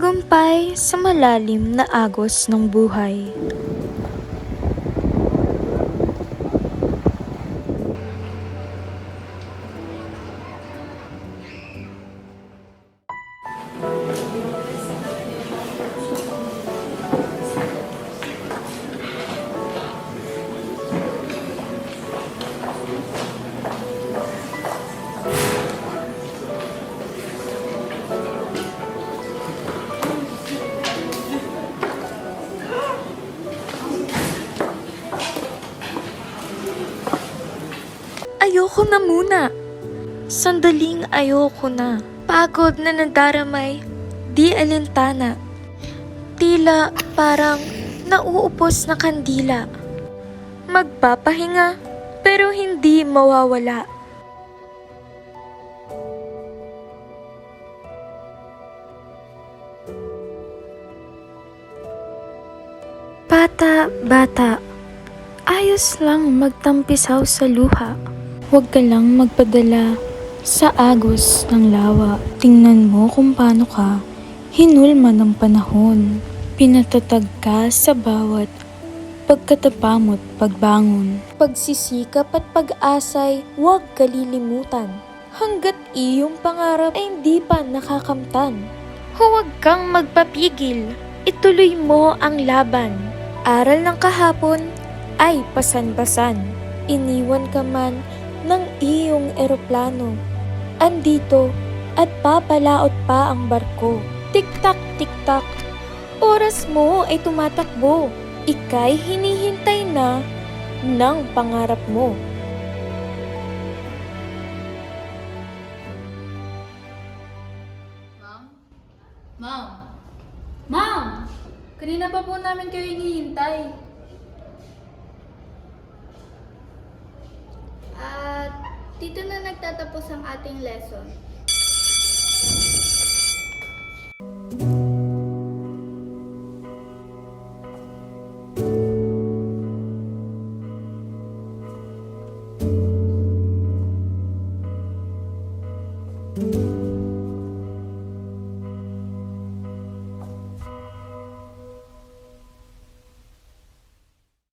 Tagumpay sa malalim na agos ng buhay. Ayoko na muna. Sandaling ayoko na. Pagod na nadaramay, di alintana. Tila parang nauupos na kandila. Magpapahinga, pero hindi mawawala. Bata, ayos lang magtampisaw sa luha. Huwag ka lang magpadala sa agos ng lawa. Tingnan mo kung paano ka hinulma ng panahon. Pinatatag ka sa bawat pagkatapamo't pagbangon. Pagsisikap at pag-asay, huwag kalilimutan. Hanggat iyong pangarap ay hindi pa nakakamtan. Huwag kang magpapigil, ituloy mo ang laban. Aral ng kahapon ay pasan-basan. Iniwan ka man ng iyong eroplano. Andito at papalaot pa ang barko. Tik-tak, tik-tak, oras mo ay tumatakbo. Ika'y hinihintay na ng pangarap mo. Ma'am! Kanina pa po namin kayo hinihintay. At dito na nagtatapos ang ating lesson.